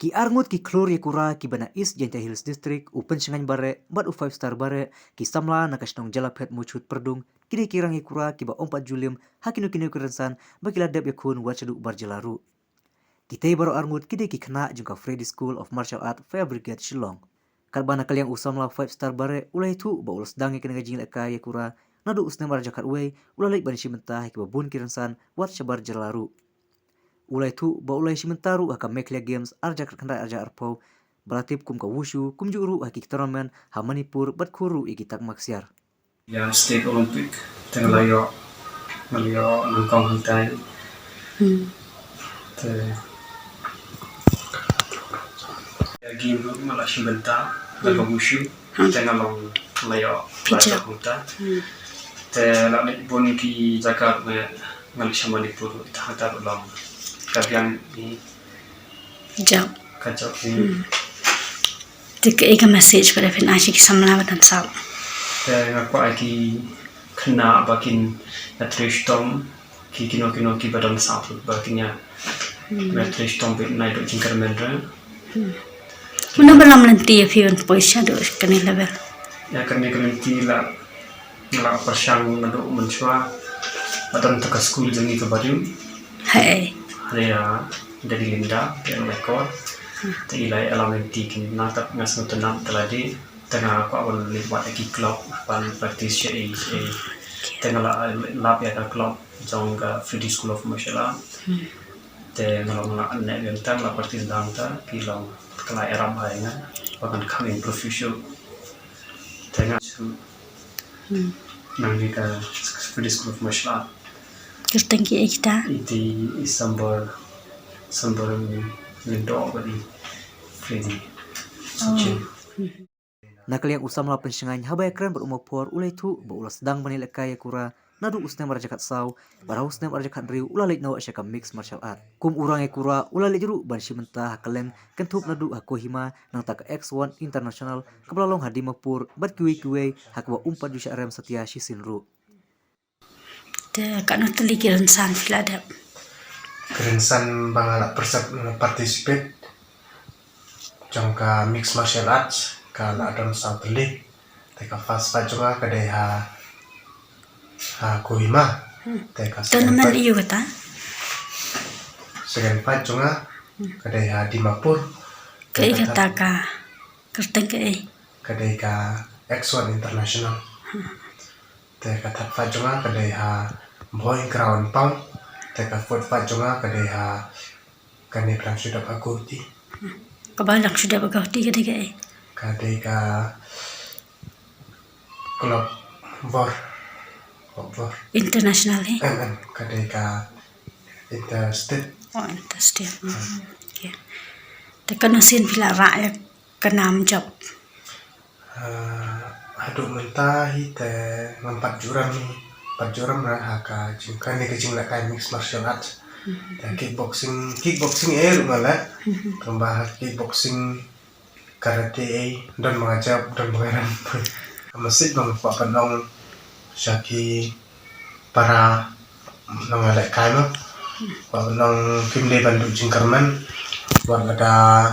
Ki arngut ki klur ye kura ki bana East Gentia Hills District u pencengan bare bat u 5 star bare ki samla nakashnong jalapet mucut perdung kini kirang ye kura ki ba 4 Julium hakinu kini kerensan bakila deb ye kun wachadu barjelaru. Kita baru arngut kini ki kena jungka Freddy School of Martial Art Fire Brigade Shillong. Kalbana kaliang usamla 5 star bare ulai tu ba ulas dangi kena gajing leka ye kura nadu usne marjakat we ulalai ban shimenta ki ba bun kerensan wat shabar jelaru. Ulai tu ba ulai simentaru haka Meklia Games arja kanda arja arpo beratip kum ka wushu kum juru haki tournament ha Manipur bat kuru igi tak maksiar. Ya State Olympic tengah layo nangkong hantai. Te ya game malah simenta lalu wushu tengah layo layo hantai. Te lalu pun ki Jakarta ngali sama Manipur hantar ulang. Kabian ni jauh. kacau ni. Jika ika message pada fin asyik samla dan sal. Ngaku lagi kena bakin natrish tom ki kino ki badan satu bakinnya natrish tom bit naik do jingkar mendra. Mana belam nanti ya fiun poisya do kene level. Ya kami nanti lah persang nado mensua badan tak school jengi ke baru. Hai. Ada dari Linda yang rekod. Ilai elementi kini natap ngas nutenam teladi tengah aku awal lewat lagi klub pan praktis CA tengah lap ya klub jong ke Freddy School of Martial Art tengah anak yang tang la praktis dang ta kilang kena era bayangan bahkan kami profesional tengah nang di ke Freddy School of Martial Art Kertengki kita. di Istanbul Lindo badi Freddy Suci. Nakaliang usamla pencengan habaya keren berumur por ulai tu ba ulas dang bani leka ye kura nadu usne marjakat saw bara usne marjakat riu ulalai nawa syaka mixed martial art. Kum urang ye kura ulalai jeru ban shimenta hakaleng kentup nadu hakohima nang tak X1 International kebelalong hadimapur bat kiwe hakwa umpat jusya rem setia shisinru. Te kanu teliki rensan filadap. Kerensan bangala participate jangka mixed martial arts kala adon South League teka fast fight juga kadai ha Kohima teka Tournament iyo kata. second fight juga kadai ha Dimapur Kai kata ka kertengki. kadai ka X1 International teka third fight juga kadai ha Boy Ground Pound teka fourth fight juga kadai ha kani plan sudah pakuti Kabalang sudah bagauti kadai. kadai ka klub Vor International eh. kadai ka interstate Oh, interesting. Okay. Te kanu sin fila rakyat kenam job. aduk mentahi te ngampat juram haka jingkan ni kecing nak kai mixed martial arts dan kickboxing malah tambah kickboxing karate dan mengajab dan mengeram masih pak penong syaki para nangalek kai mah pak penong kim de bandu jingkarman buat ada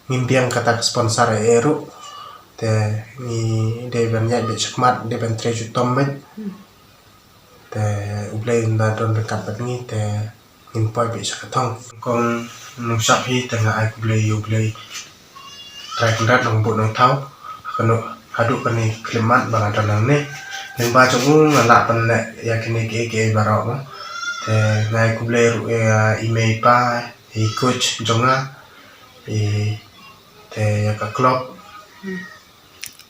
ngimbiang kata sponsor eru te ni de banyak be chakmat de ban treju tomben te ublay na don bekat ni te impoi be chakatong kong nung sapi tengah ai ublay try kundat nong bu nong tau kanu hadu kani klimat bang adon ne neng ba chung ngala pan ne ya kini ke barok mo te ngai ublay ru email pa coach jonga te ya ka club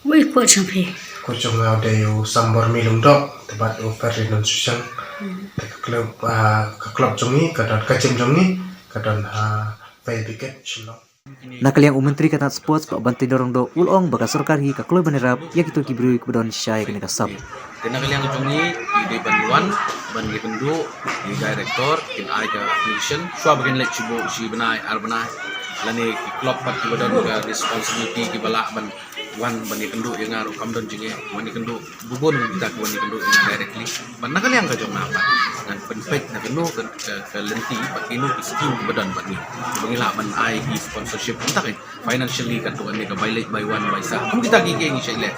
Wih kuat sampai. Kucing ada yang sambor milung dok tempat offer dan susang ke klub jongi kadang kacim jongi kadang pay ticket Shillong. Nakaliang umentri katat sports pak bantai dorong do ulong baka sorkar hi ka kloy banerap ya kitu kibru kebedon syai kene kasab. Kena kalian kejongi di bantuan ban di bendu di director in ai ka affiliation so bagian let si benai ar benai lani klub pat ki badan ga responsibility ki balak ban wan bani kendu yang ngaruh kamdon jinge bani kendu bubun kita ke bani kendu yang directly mana kali yang kajong apa dan penpek na kendu ke lenti pakinu skim badan bani bangila ban ai sponsorship entah financially kan tuan ni ka by one by sa kung kita gigi ni siya